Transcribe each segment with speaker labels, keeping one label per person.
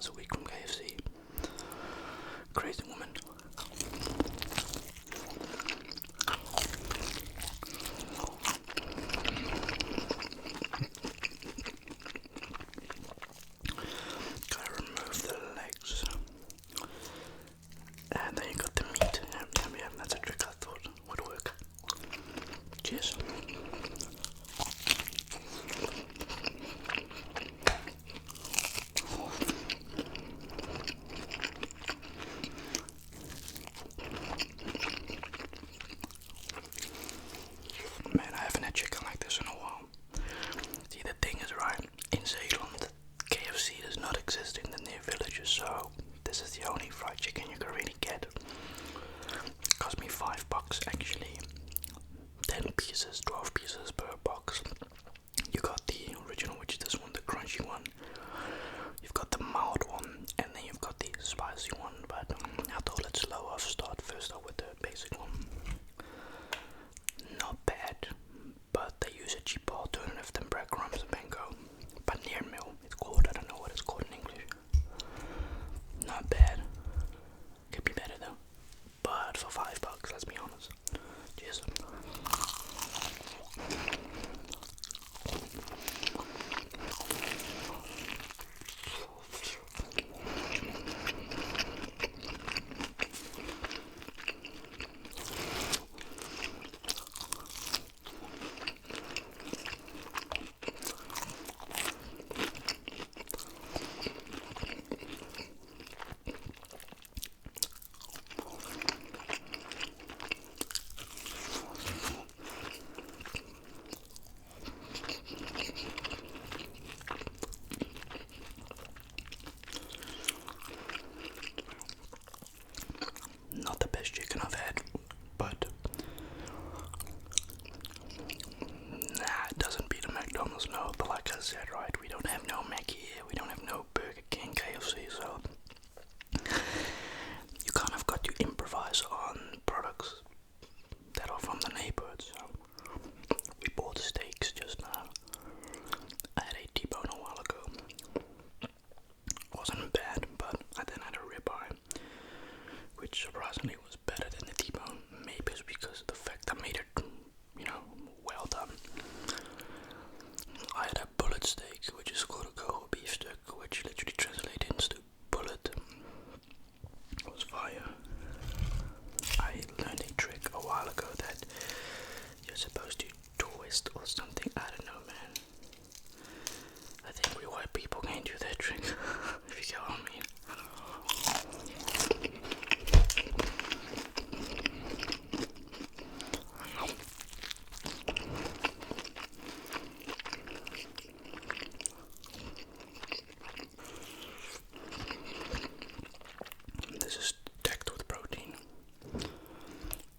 Speaker 1: once a week from KFC. Crazy woman. Gotta remove the legs. And then you got the meat. Yeah, that's a trick I thought would work. Cheers. Man, I haven't had chicken like this in a while. See, the thing is, right, in Zeeland, KFC does not exist in the near villages, so this is the only fried chicken you can really get. It cost me $5 actually. 10 pieces, 12 pieces per box. You got the original, which is this one, the crunchy one. You've got the mild one, and then you've got the spicy one. But I thought let's slow off, start first off with the basic one. Not bad, but they use a cheaper alternative than breadcrumbs and panko. Paneermeel, it's called. I don't know what it's called in English. Not bad. Could be better though. But for $5, let's be honest. Cheers. Not the best chicken I've had, but it doesn't beat a McDonald's, no. But like I said, right, we don't have no Mackie here, we don't have no Burger King, KFC, so you kind of got to improvise on products that are from the neighborhood. So we bought steaks just now. I had a T-bone a while ago. Wasn't bad, but I then had a ribeye, which surprisingly was better than the T-bone. Maybe it's because of the fact I made it, well done. I had a bullet steak, which is called a Koho beef steak, which literally translates into bullet. It was fire. I learned a trick a while ago that you're supposed to twist or something. I don't know, man. I think we white people can't do that trick, if you get what I mean. This is decked with protein,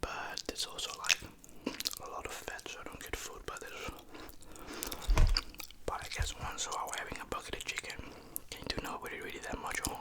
Speaker 1: but it's also like a lot of fat, so I don't get food by this. But I guess once while we're having a bucket of chicken, can't do nobody really that much harm.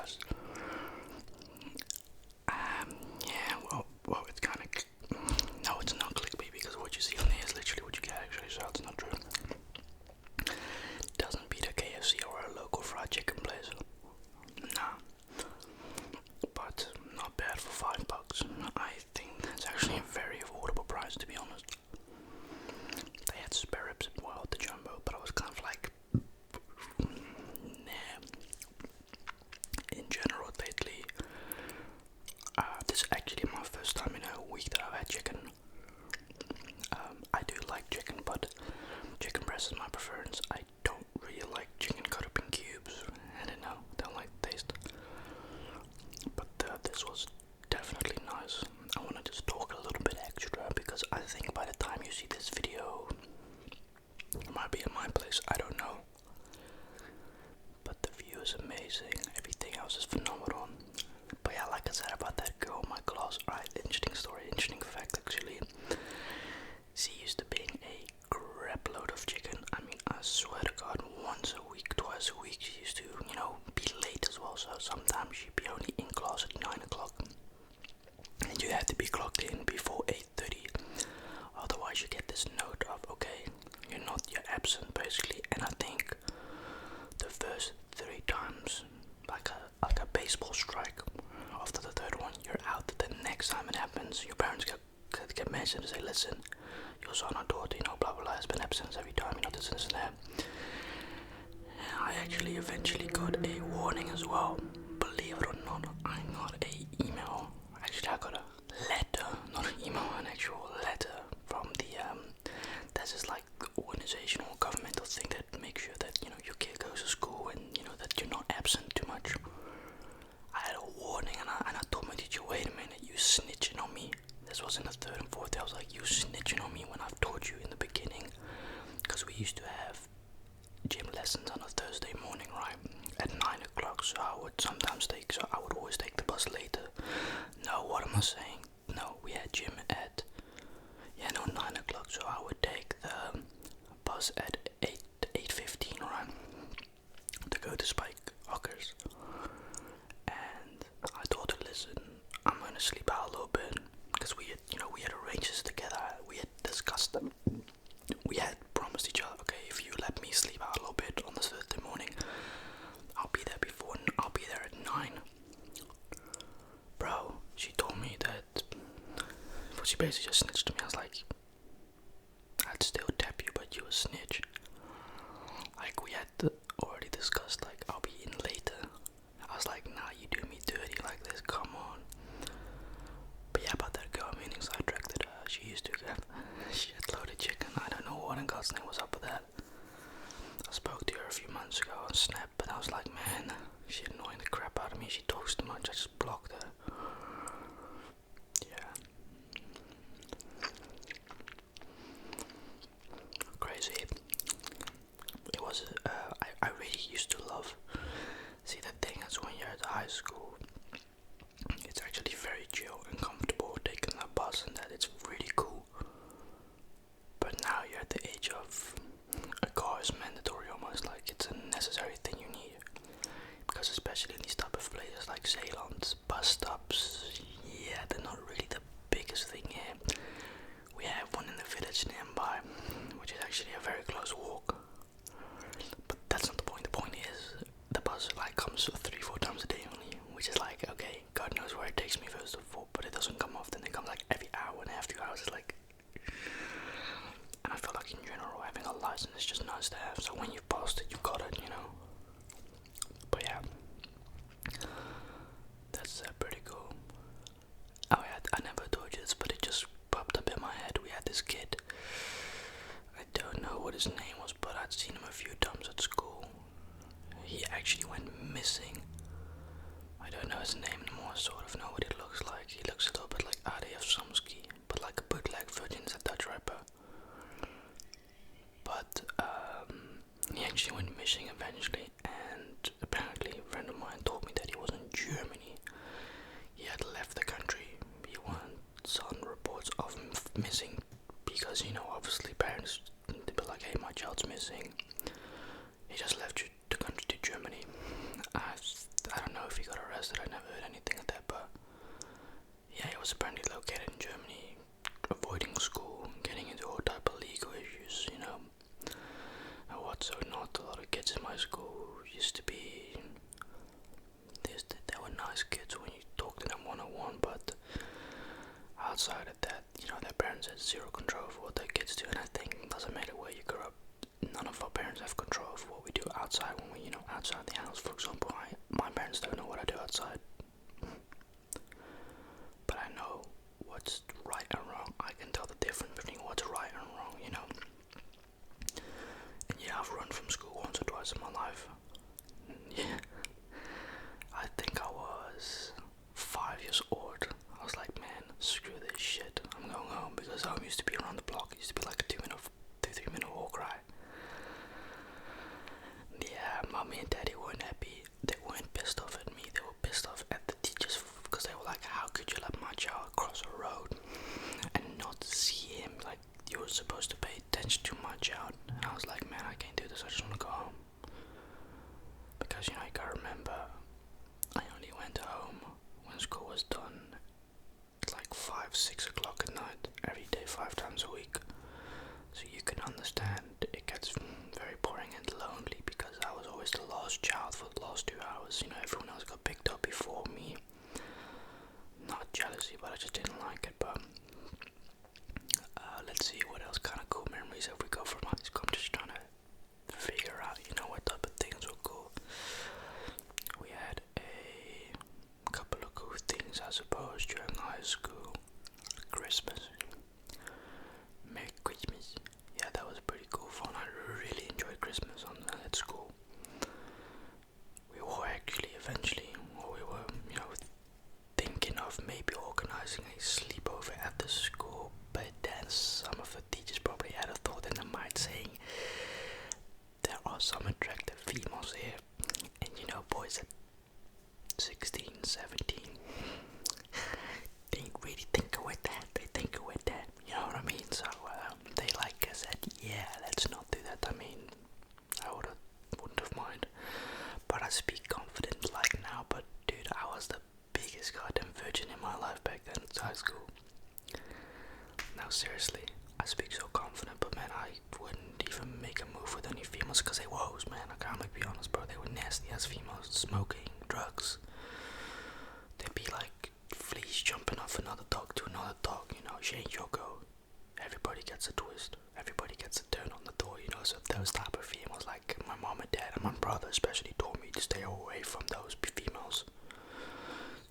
Speaker 1: was. Yeah, well, it's kind of, no, it's not clickbait because what you see on there is literally what you get actually, so it's not true. Doesn't beat a KFC or a local fried chicken place. Nah, but not bad for $5. I think that's actually a very affordable price, to be honest. They had spare ribs as well, the jumbo, but I was kind of like, nah. In general, lately, this is actually my first time in a week that I've had chicken. I do like chicken, but chicken breast is my preference. I don't really like chicken cut up in cubes. I don't like the taste. But this was definitely nice. I want to just talk a little bit extra because I think by the time you see this video, it might be in my place, I don't know. But the view is amazing, everything else is phenomenal. But yeah, like I said about that girl in my class, right, interesting story, interesting fact actually. She used to bring a crap load of chicken. I mean, I swear to God, once a week, twice a week, she used to, be late as well. So sometimes she'd be only in class at 9 o'clock. And you had to be clocked in before 8:30. Otherwise you get this note of, okay, you're absent basically. And I think the first 3 times, like a baseball strike, after the third one, you're out. The next time it happens, your parents get messaged and say, listen, your son or daughter, blah blah blah, has been absent every time, this and that. I actually eventually got a warning as well. Believe it or not, I got a email. Actually, I got a letter, not an email, an actual letter from the this is like organization or governmental thing that makes sure that your kid goes to school and that you're not absent too much. I had a warning and I told my teacher, wait a minute, you snitching on me. This was in the 3rd and 4th day. I was like, you snitching on me when I've told you in the beginning. Because we used to have gym lessons on a Thursday morning, right, at 9 o'clock, so I would always take the bus later. No, what am I saying? No, we had gym at 9 o'clock, so I would take the bus at 8:15, right, to go to Spike Ockers. And I told her, listen, I'm gonna sleep out a little bit, because we had arranged this together, we had discussed them. We had promised each other, okay, if you let me sleep out a little bit on this Thursday morning, I'll be there at 9. Bro, she told me that, well, she basically just snitched to me. I was like, I'd still tap you, but you a snitch. Like, we had already discussed, like, I'll be in later. I was like, nah, you do me dirty like this, come on. But yeah, about that girl, meaning sidetracked, she used to have shitload of chicken. I don't know what in God's name was up with that. I spoke to her a few months ago on Snap, but I was like, man, she annoying the crap out of me. She talks too much. I just blocked her. Yeah. Crazy. It was, I really used to love. See, the thing is, when you're at high school, it's actually very chill and comfortable taking a bus, and that it's really cool. But now you're at the age of a car is mandatory, almost like it's a necessary thing you need. Because especially in these type of places like Zeeland, bus stops, yeah, they're not really the biggest thing here. We have one in the village nearby, which is actually a very close walk. But that's not the point. The point is, the bus like comes 3-4 times a day only, which is like, okay, God knows where it takes me first of all, but it doesn't come often. It comes like every hour and a half, 2 hours. It's like, and I feel like in general having a license is just nice to have. So when you've passed it, you got it, But yeah, that's pretty cool. Oh yeah, I never told you this, but it just popped up in my head. We had this kid. I don't know what his name was, but I'd seen him a few times at school. He actually went missing. I don't know his name anymore. I sort of know what he looks like. He looks a little bit like Adef Samsky, but like a bootleg version. Is a Dutch rapper. But he actually went missing eventually, and apparently a friend of mine told me that he was in Germany. He had left the country. He went on reports of him missing because, obviously parents, they'd be like, hey, my child's missing. He just left the country to Germany. I was apparently located in Germany, avoiding school, getting into all type of legal issues, you know. And what so not, a lot of kids in my school used to be, they were nice kids when you talk to them one-on-one, but outside of that, you know, their parents had zero control over what their kids do, and I think it doesn't matter where you grow up, none of our parents have control over what we do outside when we, you know, outside the house. For example, my parents don't know what I do outside, but I know what's right and wrong. I can tell the difference between what's right and wrong, you know. And yeah, I've run from school once or twice in my life. Yeah, I think I was 5 years old. I was like, man, screw this shit. I'm going home, because home used to be around the block. It used to be like a 2-3 minute walk ride. Yeah, mommy and daddy weren't happy. They weren't pissed off at me. They were pissed off at the teachers, because they were like, how could you let my child cross a road and not see him? Like, you were supposed to pay attention to my child. And I was like, man, I can't do this. I just want to go home. Because, you know, you gotta remember, I only went home when school was done. It's like 5-6 o'clock at night, every day, 5 times a week. So you can understand it gets very boring and lonely, because I was always the last child for the last 2 hours. You know, everyone else got picked up before me. Not jealousy, but I just didn't like it. But let's see what else kind of cool memories have we got from high school. I'm just trying to figure out, you know, what type of things were cool. We had a couple of cool things, I suppose, during high school. Christmas. Merry Christmas. Yeah, that was pretty cool fun. I really enjoyed Christmas at school. We were actually eventually, or we were, you know, thinking of maybe organizing a sleepover at the school, but then some of the teachers probably had a thought in their mind saying, there are some attractive females here, and you know, boys at 16, 17 didn't really tinker with that. They tinker with that, you know what I mean? So they like said, yeah, let's not do that. I mean, I wouldn't have mind, but I speak confident like now. But dude, I was the biggest goddamn virgin in my life back then in high school. Now seriously, I speak so confident, but man, I wouldn't even make a move with any females, because they were hoes, man. I can't be honest, bro. They were nasty as females, smoking, drugs. They'd be like fleas jumping off another dog to another dog, you know. She ain't your go. Everybody gets a twist. Everybody gets a turn on the door, you know. So those type of females, like my mom and dad and my brother especially, told me to stay away from those females.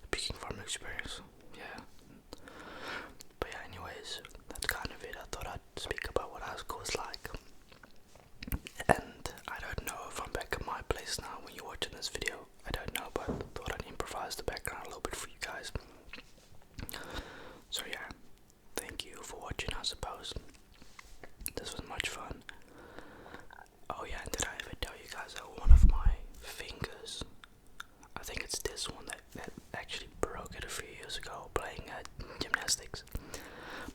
Speaker 1: Speaking from experience, yeah. But yeah, anyways, that's kind of it. I thought I'd speak about what high school was like. And I don't know if I'm back at my place now when you're watching this video. I don't know, but I thought I'd improvise the background a little bit for you guys. So yeah, thank you for watching, I suppose. This was much fun. Oh yeah, and did I ever tell you guys that one of my fingers, I think it's this one, that actually broke it a few years ago playing gymnastics.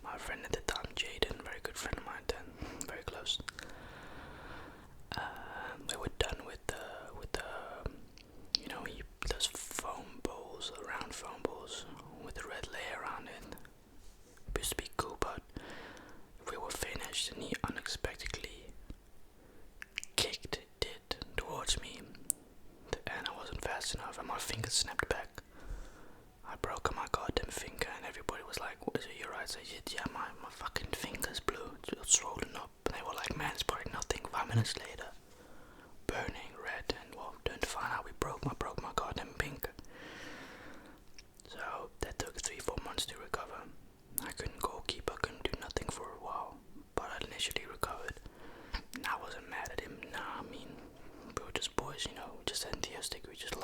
Speaker 1: My friend at the time, Jaden, very good friend of mine then, very close. We were done with the you know, those foam bowls, round foam bowls with the red layer around it. It used to be cool, but we were finished and he unexpectedly kicked it towards me, and I wasn't fast enough and my finger snapped back. I broke my goddamn finger, and everybody was like, "What is it, you're right?" I said, "Yeah, my fucking finger's blue, it's swollen up." And they were like, "Man, it's probably nothing." 5 minutes later, burning red, and well, don't find out I broke my goddamn finger. So that took 3-4 months to recover. I couldn't goalkeep, I couldn't do nothing for a while, but I initially recovered. And I wasn't mad at him. Nah, I mean, we were just boys, you know, just enthusiastic. We just